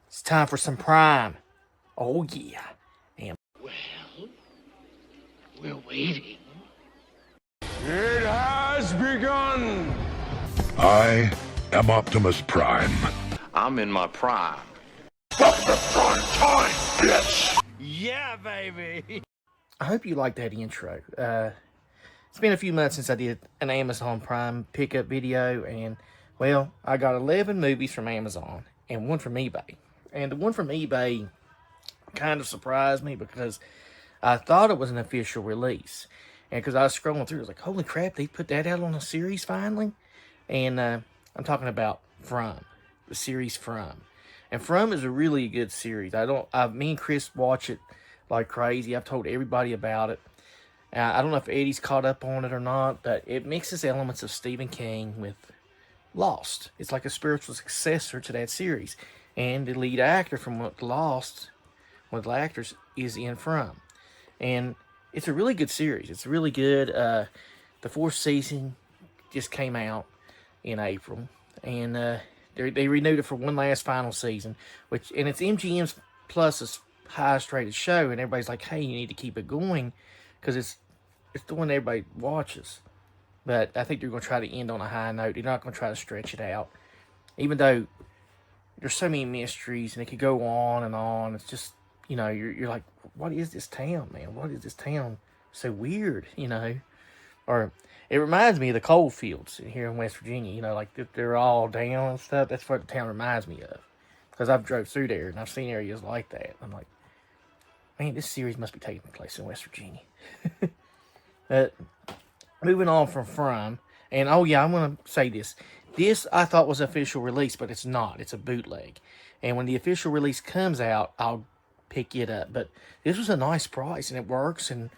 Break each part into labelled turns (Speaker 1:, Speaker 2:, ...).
Speaker 1: It's time for some Prime. Oh, yeah. And
Speaker 2: Well, we're waiting.
Speaker 3: It has begun!
Speaker 4: I am Optimus Prime.
Speaker 5: I'm in my prime.
Speaker 4: Welcome to prime time, bitch!
Speaker 3: Yeah, baby!
Speaker 1: I hope you liked that intro. It's been a few months since I did an Amazon Prime pickup video, and, well, I got 11 movies from Amazon and one from eBay. And the one from eBay kind of surprised me because I thought it was an official release. And because I was scrolling through, I was like, holy crap, they put that out on a series finally? And I'm talking about From, the series From. And From is a really good series. Me and Chris watch it like crazy. I've told everybody about it. I don't know if Eddie's caught up on it or not, but it mixes elements of Stephen King with Lost. It's like a spiritual successor to that series. And the lead actor from Lost, one of the actors, is in From. And it's a really good series. It's really good. The fourth season just came out in April. And they renewed it for one last final season. And it's MGM's Plus's highest rated show. And everybody's like, hey, you need to keep it going. Because it's the one everybody watches. But I think they're going to try to end on a high note. They're not going to try to stretch it out. Even though there's so many mysteries and it could go on and on. It's just, you're like, what is this town, man? What is this town? So weird, Or it reminds me of the coal fields here in West Virginia, like they're all down and stuff. That's what the town reminds me of. Because I've drove through there and I've seen areas like that. I'm like, man, this series must be taking place in West Virginia. But moving on from, and oh yeah, I'm going to say this. This I thought was official release, but it's not. It's a bootleg. And when the official release comes out, I'll pick it up. But this was a nice price, and it works, and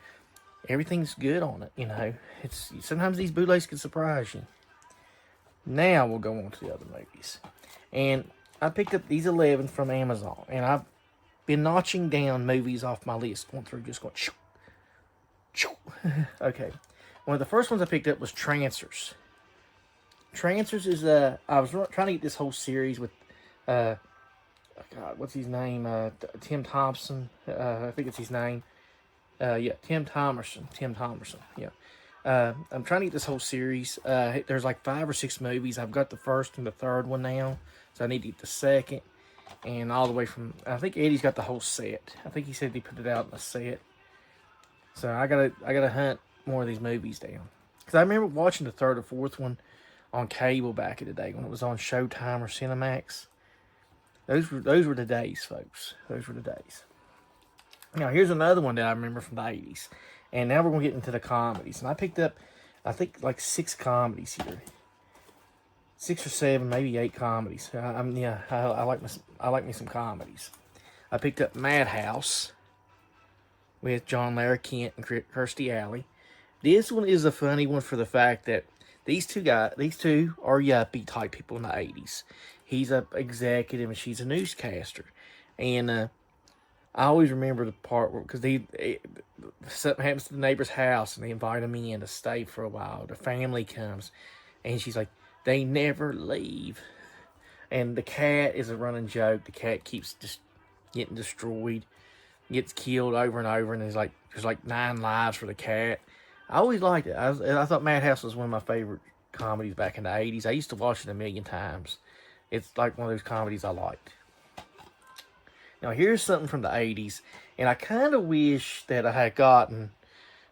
Speaker 1: everything's good on it, It's sometimes these bootlegs can surprise you. Now we'll go on to the other movies. And I picked up these 11 from Amazon, and I've been notching down movies off my list, going through, just going, shoo, shoo. Okay. One of the first ones I picked up was Trancers. Trancers is, I was trying to get this whole series with, God, what's his name? Tim Thompson. I think it's his name. Yeah, Tim Thomerson. Yeah. I'm trying to get this whole series. There's like 5 or 6 movies. I've got the first and the third one now. So I need to get the second. And all the way from, I think Eddie's got the whole set. I think he said he put it out in a set. So I gotta hunt more of these movies down. Because I remember watching the third or fourth one on cable back in the day when it was on Showtime or Cinemax. Those were the days, folks. Those were the days. Now, here's another one that I remember from the 80s. And now we're going to get into the comedies. And I picked up, I think, like 6 comedies here. 6 or 7, maybe 8 comedies. I like me some comedies. I picked up Madhouse with John Larroquette and Kirstie Alley. This one is a funny one for the fact that these two are yuppie type people in the 80s. He's an executive and she's a newscaster. And I always remember the part where, because something happens to the neighbor's house and they invite him in to stay for a while. The family comes and she's like, they never leave. And the cat is a running joke. The cat keeps just getting destroyed, gets killed over and over, and there's like 9 lives for the cat. I always liked it. I thought Madhouse was one of my favorite comedies back in the 80s. I used to watch it a million times. It's like one of those comedies I liked. Now, here's something from the 80s, and I kind of wish that I had gotten,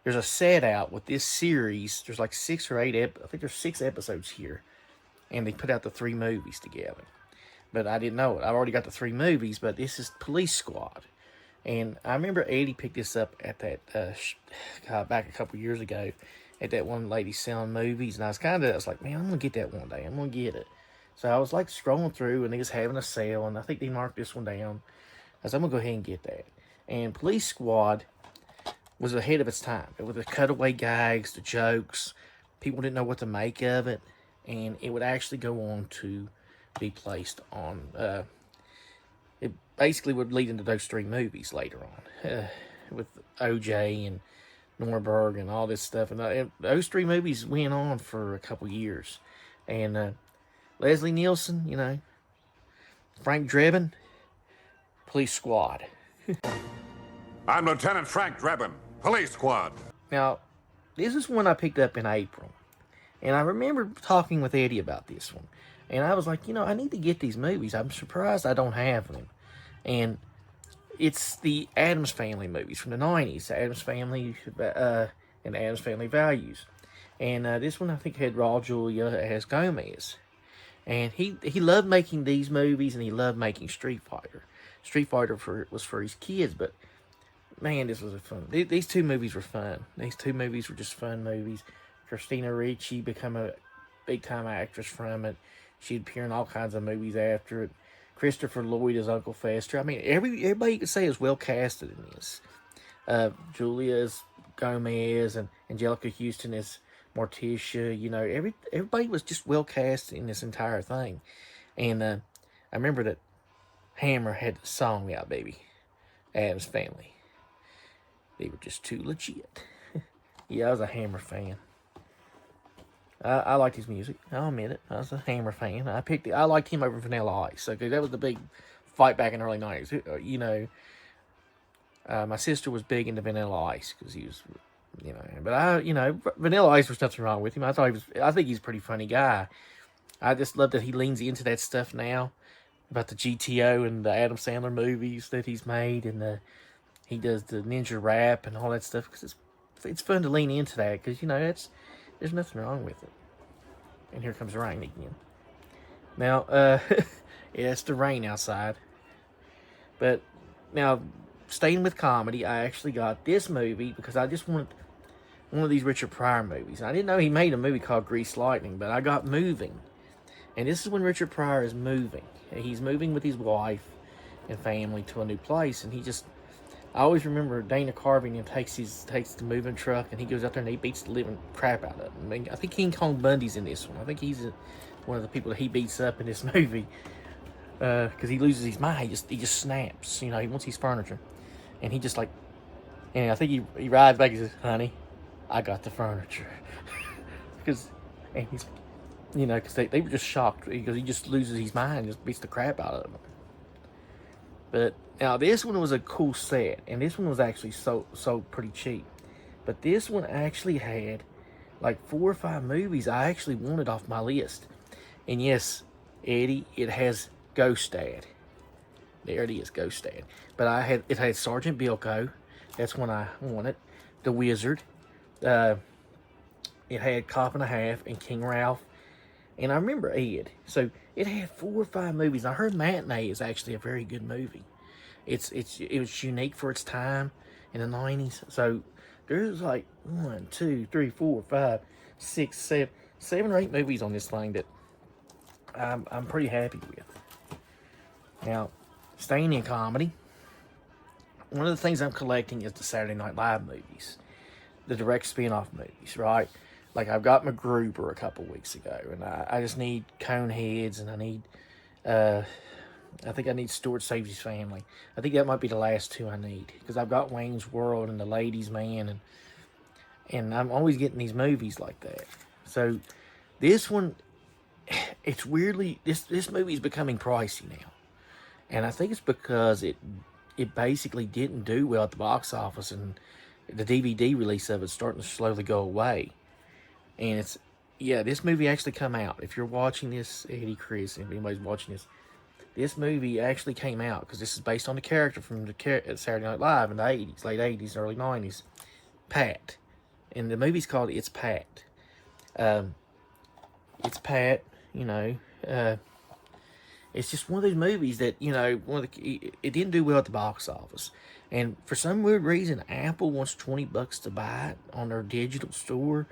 Speaker 1: there's a set out with this series. There's like 6 or 8, I think there's 6 episodes here, and they put out the 3 movies together. But I didn't know it. I've already got the 3 movies, but this is Police Squad. And I remember Eddie picked this up at that, back a couple years ago, at that one lady selling movies, and I was like, man, I'm going to get that one day. I'm going to get it. So I was like scrolling through, and they was having a sale, and I think they marked this one down. I was like, I'm going to go ahead and get that. And Police Squad was ahead of its time. It was the cutaway gags, the jokes. People didn't know what to make of it. And it would actually go on to be placed on, it basically would lead into those 3 movies later on. With OJ and Norberg and all this stuff. And those 3 movies went on for a couple years. And Leslie Nielsen, Frank Drebin, Police Squad.
Speaker 4: I'm Lieutenant Frank Drebin, Police Squad.
Speaker 1: Now, this is one I picked up in April. And I remember talking with Eddie about this one. And I was like, you know, I need to get these movies. I'm surprised I don't have them. And it's the Addams Family movies from the 90s. Addams Family and Addams Family Values. And this one, I think, had Raul Julia as Gomez. And he loved making these movies, and he loved making Street Fighter. Street Fighter was for his kids, but man, this was a fun. These two movies were fun. These two movies were just fun movies. Christina Ricci became a big-time actress from it. She'd appear in all kinds of movies after it. Christopher Lloyd as Uncle Fester. I mean, everybody you could say is well casted in this. Julia as Gomez and Angelica Houston as Morticia. You know, everybody was just well cast in this entire thing. And I remember that Hammer had the song out, baby. Addams Family. They were just too legit. Yeah, I was a Hammer fan. I liked his music. I'll admit it. I was a Hammer fan. I liked him over Vanilla Ice. Okay, that was the big fight back in the early 90s. You know, my sister was big into Vanilla Ice because he was, you know. But Vanilla Ice, was nothing wrong with him. I think he's a pretty funny guy. I just love that he leans into that stuff now about the GTO and the Adam Sandler movies that he's made, and he does the ninja rap and all that stuff because it's fun to lean into that because, you know, there's nothing wrong with it. And here comes the rain again. Now, yeah, it's the rain outside. But now, staying with comedy, I actually got this movie because I just wanted one of these Richard Pryor movies. I didn't know he made a movie called Grease Lightning, but I got Moving. And this is when Richard Pryor is moving. He's moving with his wife and family to a new place, and I always remember Dana Carvey and takes the moving truck, and he goes out there and he beats the living crap out of it. I mean, I think King Kong Bundy's in this one. I think he's one of the people that he beats up in this movie because he loses his mind. He just snaps. You know, he wants his furniture, and he just like, and I think he rides back and says, "Honey, I got the furniture," because he's, you know, because they were just shocked because he just loses his mind and just beats the crap out of them. But now this one was a cool set, and this one was actually sold pretty cheap. But this one actually had like 4 or 5 movies I actually wanted off my list. And yes, Eddie, it has Ghost Dad. There it is, Ghost Dad. But it had Sergeant Bilko. That's one I wanted. The Wizard. It had Cop and a Half and King Ralph. And I remember Ed. So it had 4 or 5 movies. I heard Matinee is actually a very good movie. It was unique for its time in the 90s. So there's like 1, 2, 3, 4, 5, 6, 7 or 8 movies on this thing that I'm pretty happy with. Now, staying in comedy, one of the things I'm collecting is the Saturday Night Live movies, the direct spin-off movies, right? Like, I've got MacGruber a couple weeks ago, and I just need Coneheads, and I need, I think I need Stuart Saves His Family. I think that might be the last 2 I need, because I've got Wayne's World and The Ladies' Man, and I'm always getting these movies like that. So, this one, it's weirdly, this movie is becoming pricey now. And I think it's because it basically didn't do well at the box office, and the DVD release of it's starting to slowly go away. And this movie actually come out. If you're watching this, Eddie, Chris, if anybody's watching this movie actually came out because this is based on the character from the Saturday Night Live in the 80s, late 80s, early 90s, Pat. And the movie's called It's Pat. It's Pat, you know. It's just one of those movies that, you know, it didn't do well at the box office. And for some weird reason, Apple wants $20 to buy it on their digital store.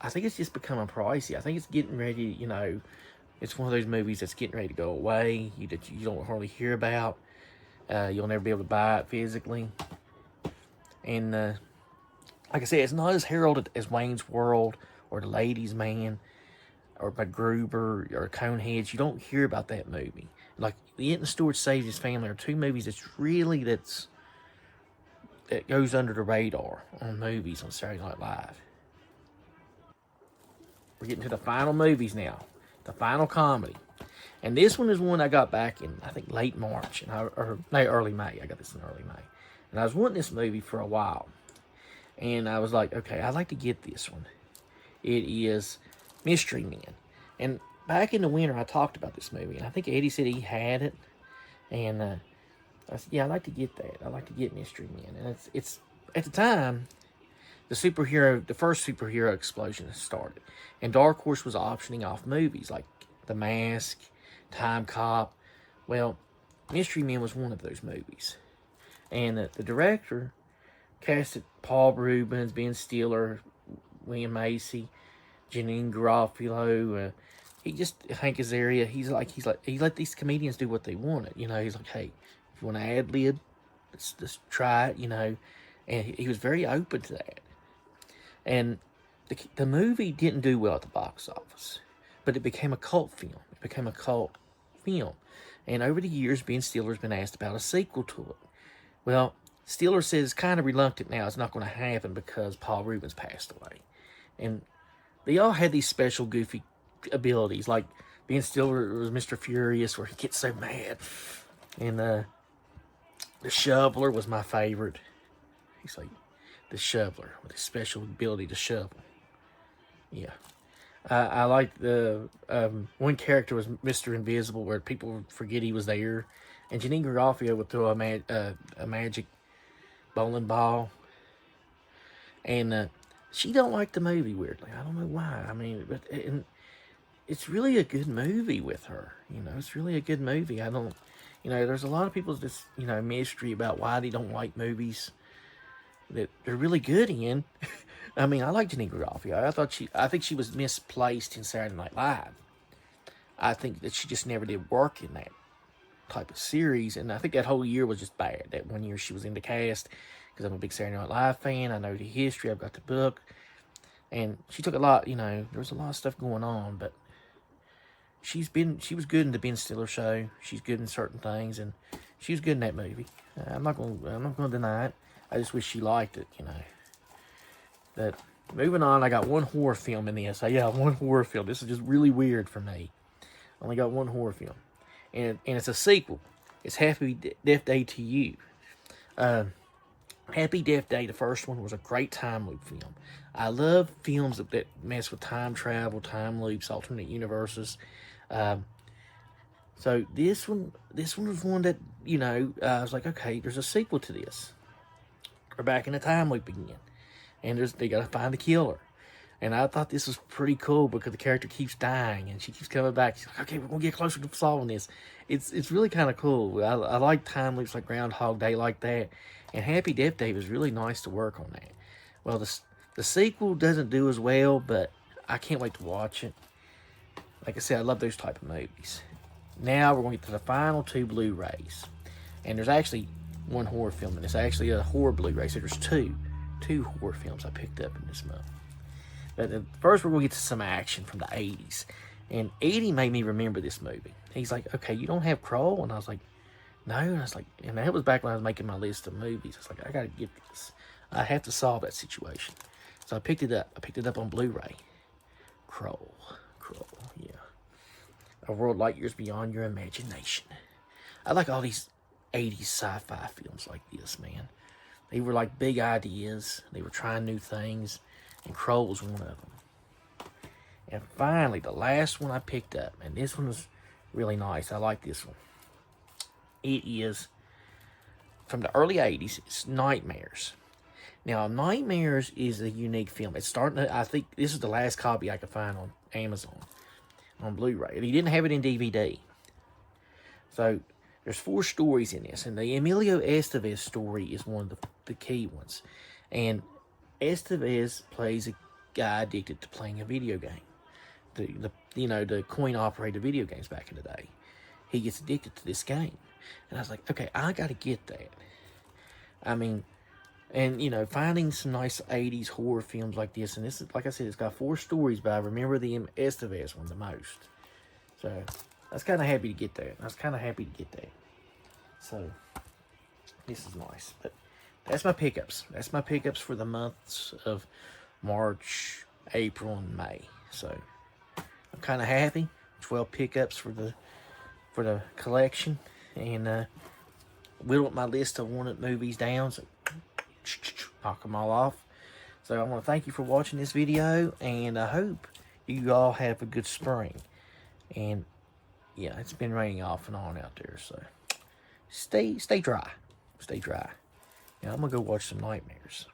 Speaker 1: I think it's just becoming pricey. I think it's getting ready, you know, it's one of those movies that's getting ready to go away, that you don't hardly hear about. You'll never be able to buy it physically. And like I said, it's not as heralded as Wayne's World or The Ladies' Man or MacGruber or Coneheads. You don't hear about that movie. Like, It and Stuart Saves His Family are 2 movies that goes under the radar on movies on Saturday Night Live. We're getting to the final movies now. The final comedy. And this one is one I got back in, I think, late March, or no, early May. I got this in early May. And I was wanting this movie for a while. And I was like, okay, I'd like to get this one. It is Mystery Men. And back in the winter, I talked about this movie. And I think Eddie said he had it. And I said, yeah, I'd like to get that. I'd like to get Mystery Men. And it's at the time, the first superhero explosion had started. And Dark Horse was optioning off movies like The Mask, Time Cop. Well, Mystery Men was one of those movies. And the director casted Paul Reubens, Ben Stiller, William Macy, Janine Garofalo. Hank Azaria. He let these comedians do what they wanted. You know, he's like, hey, if you want to ad lib, let's try it. You know, and he was very open to that. And the movie didn't do well at the box office, but it became a cult film. And over the years, Ben Stiller's been asked about a sequel to it. Well, Stiller says kind of reluctant now. It's not going to happen because Paul Reubens passed away. And they all had these special goofy abilities. Like Ben Stiller was Mr. Furious, where he gets so mad. And the shoveler was my favorite. He's like the shoveler with his special ability to shovel. Yeah. I like the one character was Mr. Invisible, where people would forget he was there. And Janine Garofalo would throw a magic bowling ball. And she don't like the movie, weirdly. I don't know why. I mean, and it's really a good movie with her. You know, it's really a good movie. There's a lot of people's just, mystery about why they don't like movies that they're really good in. I mean, I like Janine Garofalo. I think she was misplaced in Saturday Night Live. I think that she just never did work in that type of series, and I think that whole year was just bad. That one year she was in the cast, because I'm a big Saturday Night Live fan. I know the history. I've got the book, and she took a lot. There was a lot of stuff going on, but she was good in the Ben Stiller show. She's good in certain things, and she was good in that movie. I'm not gonna deny it. I just wish she liked it. But moving on, I got one horror film in this. One horror film. This is just really weird for me. I only got one horror film. And it's a sequel. It's Happy Death Day to You. Happy Death Day, the first one, was a great time loop film. I love films that mess with time travel, time loops, alternate universes. So this one was one that, I was like, okay, there's a sequel to this. We're back in the time loop again. And they got to find the killer. And I thought this was pretty cool because the character keeps dying and she keeps coming back. She's like, okay, we're going to get closer to solving this. It's really kind of cool. I like time loops like Groundhog Day like that. And Happy Death Day was really nice to work on that. Well, the sequel doesn't do as well, but I can't wait to watch it. Like I said, I love those type of movies. Now we're going to get to the final two Blu-rays. And there's actually one horror film, and it's actually a horror Blu-ray. So there's two horror films I picked up in this month. But first, we're going to get to some action from the 80s. And Eddie made me remember this movie. He's like, okay, you don't have Kroll? And I was like, no. And I was like, and that was back when I was making my list of movies. I was like, I got to get this. I have to solve that situation. So I picked it up. I picked it up on Blu-ray. Kroll, yeah. A world light years beyond your imagination. I like all these 80s sci-fi films like this, man. They were like big ideas. They were trying new things. And Kroll was one of them. And finally, the last one I picked up. And this one was really nice. I like this one. It is from the early 80s. It's Nightmares. Now, Nightmares is a unique film. It's starting to, I think this is the last copy I could find on Amazon. On Blu-ray. He didn't have it in DVD. So, there's 4 stories in this. And the Emilio Estevez story is one of the key ones. And Estevez plays a guy addicted to playing a video game. The coin-operated video games back in the day. He gets addicted to this game. And I was like, okay, I got to get that. I mean, and, finding some nice 80s horror films like this. And this is, like I said, it's got 4 stories, but I remember the Estevez one the most. So, I was kind of happy to get that. So, this is nice. But that's my pickups. That's my pickups for the months of March, April, and May. So, I'm kind of happy. 12 pickups for the collection, and whittled my list of wanted movies down. So knock them all off. So I want to thank you for watching this video, and I hope you all have a good spring. And yeah, it's been raining off and on out there, so stay dry. Stay dry. Yeah, I'm gonna go watch some nightmares.